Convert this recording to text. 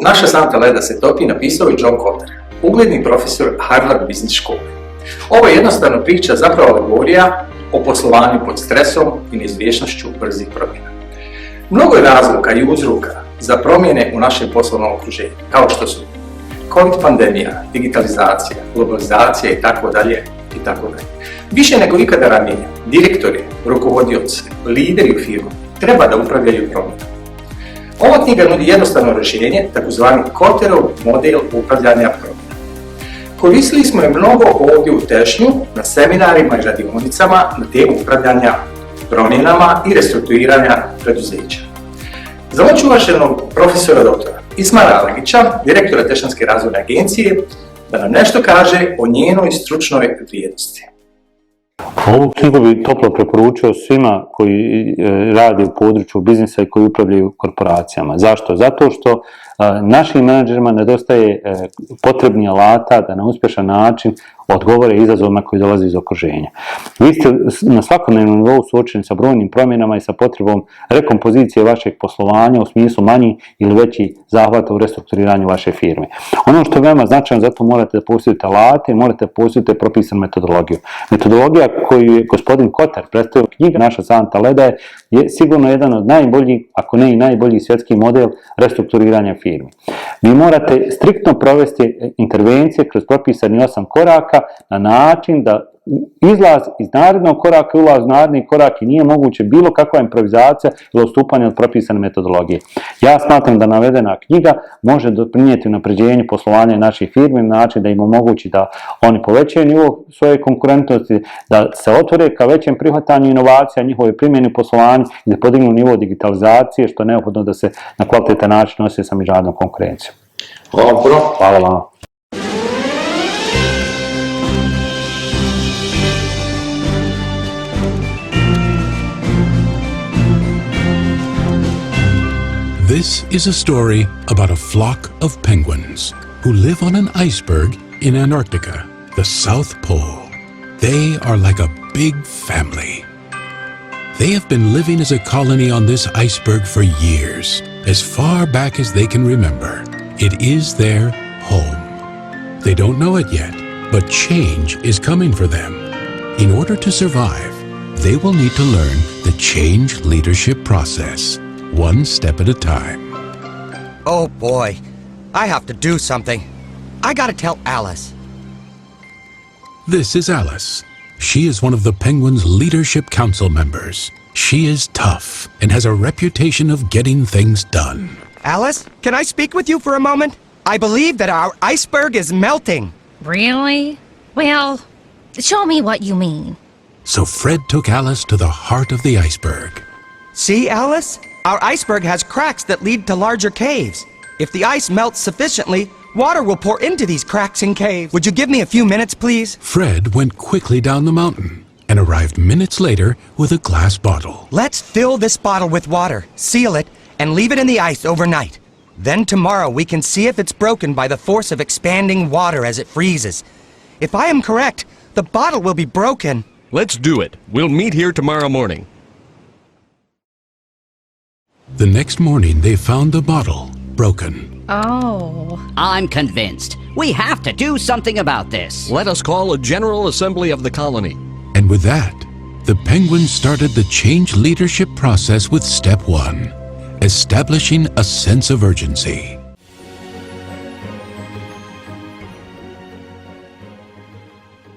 Naša santa leda se topi napisao i John Kotter, ugledni profesor Harvard Business škole. Ovo je jednostavna priča, zapravo alegorija o poslovanju pod stresom i neizvjesnošću brzih promjena. Mnogo je razloga i uzroka za promjene u našem poslovnom okruženju, kao što su COVID pandemija, digitalizacija, globalizacija itd. Više nego ikada ranije, direktori, rukovodioci, lideri u firmu treba da upravljaju promjenom. Ova knjiga nudi jednostavno rješenje, takozvani Kotterov model upravljanja promjenom. Koristili smo je mnogo ovdje u Tešnju, na seminarima i radionicama na temu upravljanja promjenama i restrukturiranja preduzeća. Zamoću uvaženog profesora doktora Ismara Alegića, direktora Tešnjanske razvojne agencije, da nam nešto kaže o njenoj stručnoj vrijednosti. Ovu knjigu bi toplo preporučio svima koji rade u području biznisa i koji upravljaju korporacijama. Zašto? Zato što našim menadžerima nedostaje potrebnih alata da na uspješan način odgovore izazovima koji dolaze iz okruženja. Vi ste na svakodnevnom nivou suočeni sa brojnim promjenama i sa potrebom rekompozicije vašeg poslovanja u smislu manji ili veći zahvata u restrukturiranju vaše firme. Ono što je veoma značajno, zato morate da posjedujete alate, morate da posjedujete propisanu metodologiju. Metodologija koju je gospodin Kotter predstavio u knjiga Naša santa leda je sigurno jedan od najboljih, ako ne i najbolji svjetski model restrukturiranja firmi. Vi morate striktno provesti intervencije kroz propisani 8 koraka na način da izlaz iz narednog koraka i ulaz u naredni korak i nije moguće bilo kakva improvizacija ili odstupanje od propisane metodologije. Ja smatram da navedena knjiga može doprinijeti unapređenju poslovanja naših firmi na način da im omogući da oni povećaju nivo svoje konkurentnosti, da se otvore ka većem prihvatanju inovacija, njihove primjeni u poslovanju i da podignu nivo digitalizacije, što je neophodno da se na kvalitetan način nose sa međunarodnom konkurencijom. Hvala vam. This is a story about a flock of penguins who live on an iceberg in Antarctica, the South Pole. They are like a big family. They have been living as a colony on this iceberg for years, as far back as they can remember. It is their home. They don't know it yet, but change is coming for them. In order to survive, they will need to learn the change leadership process. One step at a time. Oh boy, I have to do something. I gotta tell Alice. This is Alice. She is one of the Penguins' Leadership Council members. She is tough and has a reputation of getting things done. Alice, can I speak with you for a moment? I believe that our iceberg is melting. Really? Well, show me what you mean. So Fred took Alice to the heart of the iceberg. See, Alice? Our iceberg has cracks that lead to larger caves. If the ice melts sufficiently, water will pour into these cracks and caves. Would you give me a few minutes, please? Fred went quickly down the mountain and arrived minutes later with a glass bottle. Let's fill this bottle with water, seal it, and leave it in the ice overnight. Then tomorrow we can see if it's broken by the force of expanding water as it freezes. If I am correct, the bottle will be broken. Let's do it. We'll meet here tomorrow morning. The next morning, they found the bottle broken. Oh. I'm convinced. We have to do something about this. Let us call a general assembly of the colony. And with that, the Penguins started the change leadership process with step 1, establishing a sense of urgency.